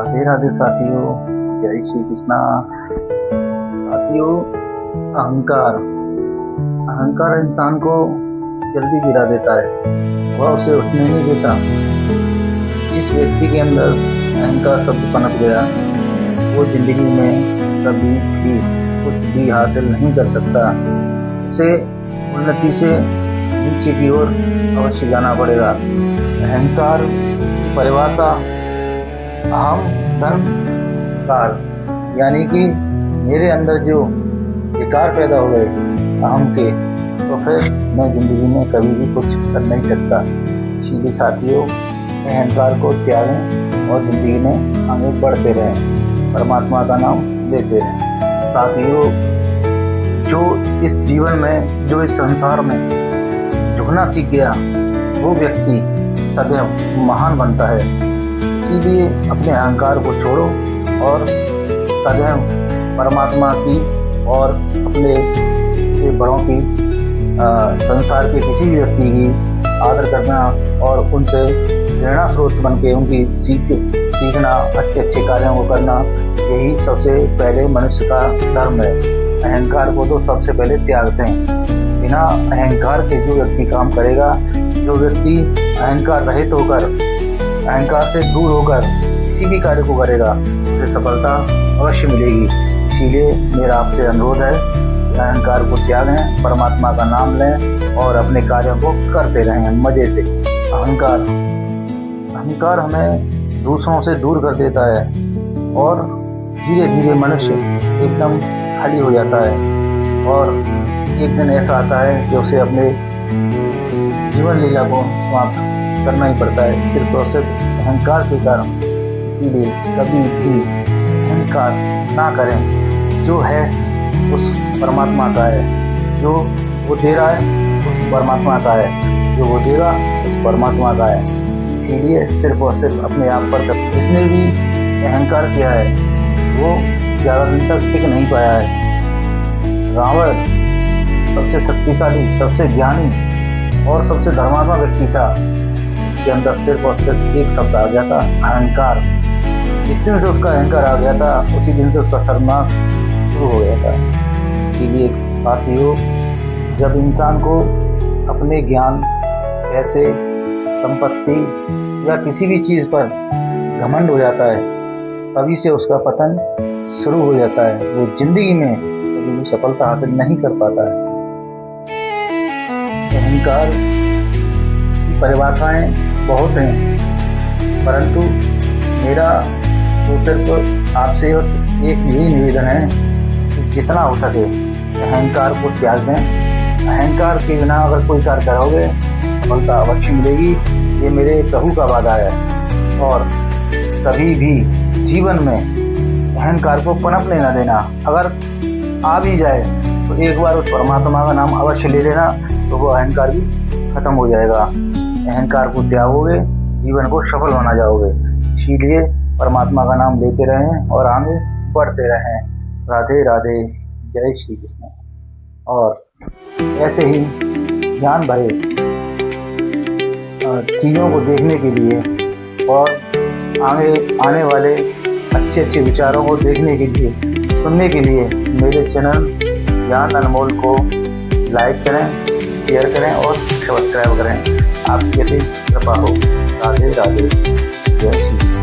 राधे राधे साथियों, जय श्री कृष्णा। साथियों, अहंकार अहंकार इंसान को जल्दी गिरा देता है, वह उसे उठने नहीं देता। जिस व्यक्ति के अंदर अहंकार शब्द पनप गया, वो जिंदगी में कभी भी कुछ भी हासिल नहीं कर सकता। उसे उन्नति से नीचे की ओर अवश्य जाना पड़ेगा। अहंकार की परिभाषा अहम धर्म कार, यानी कि मेरे अंदर जो विकार पैदा हो गए अहम के, तो फिर मैं जिंदगी में कभी भी कुछ कर नहीं सकता। इसीलिए साथियों, अहंकार को त्यागें और जिंदगी में आगे बढ़ते रहें, परमात्मा का नाम लेते रहें। साथियों, जो इस जीवन में, जो इस संसार में झुकना सीख गया, वो व्यक्ति सदैव महान बनता है। इसीलिए अपने अहंकार को छोड़ो और सदैव परमात्मा की और अपने से बड़ों की, संसार के किसी भी व्यक्ति की आदर करना और उनसे प्रेरणा स्रोत बन के उनकी सीखना, अच्छे अच्छे कार्यों को करना, यही सबसे पहले मनुष्य का धर्म है। अहंकार को तो सबसे पहले त्यागते हैं। बिना अहंकार के जो व्यक्ति काम करेगा, जो व्यक्ति अहंकार रहित होकर, अहंकार से दूर होकर किसी भी कार्य को करेगा, उसे सफलता अवश्य मिलेगी। इसीलिए मेरा आपसे अनुरोध है कि अहंकार को त्यागें, परमात्मा का नाम लें और अपने कार्यों को करते रहें मजे से। अहंकार हमें दूसरों से दूर कर देता है और धीरे धीरे मनुष्य एकदम खाली हो जाता है और एक दिन ऐसा आता है कि उसे अपने जीवन लीला को समाप्त करना ही पड़ता है, सिर्फ और सिर्फ अहंकार के कारण। इसीलिए कभी भी अहंकार ना करें। जो है उस परमात्मा का है, जो वो दे रहा है उस परमात्मा का है, जो वो देगा उस परमात्मा का है। इसीलिए सिर्फ और सिर्फ अपने आप पर जिसने भी अहंकार किया है, वो ज़्यादा दिन तक टिक नहीं पाया है। रावण सबसे शक्तिशाली, सबसे ज्ञानी और सबसे धर्मात्मा व्यक्ति था, उसके अंदर सिर्फ और सिर्फ एक शब्द आ गया था, अहंकार। जिस दिन से उसका अहंकार आ गया था, उसी दिन से उसका सर्वनाश शुरू हो गया था। इसीलिए साथियों, जब इंसान को अपने ज्ञान, पैसे, संपत्ति या किसी भी चीज़ पर घमंड हो जाता है, तभी से उसका पतन शुरू हो जाता है। वो जिंदगी में कभी भी सफलता हासिल नहीं कर पाता है। अहंकार की परिभाषाएं बहुत हैं, परंतु मेरा तो सिर्फ आपसे एक यही निवेदन है कि जितना हो सके अहंकार को त्याग दें। अहंकार के बिना अगर कोई कार्य करोगे, सफलता अवश्य मिलेगी। ये मेरे प्रभु का वादा है। और कभी भी जीवन में अहंकार को पनपने न देना। अगर आ भी जाए तो एक बार उस परमात्मा का नाम अवश्य ले लेना, तो वो अहंकार भी खत्म हो जाएगा। अहंकार को त्यागोगे, जीवन को सफल बना जाओगे। इसीलिए परमात्मा का नाम लेते रहें और आगे बढ़ते रहें। राधे राधे, जय श्री कृष्ण। और ऐसे ही ज्ञान भरे चीज़ों को देखने के लिए और आगे आने वाले अच्छे अच्छे विचारों को देखने के लिए, सुनने के लिए मेरे चैनल ज्ञान अनमोल को लाइक करें, शेयर करें और सब्सक्राइब करें। आपकी कृपा हो। राधे राधे, जय श्री कृष्ण।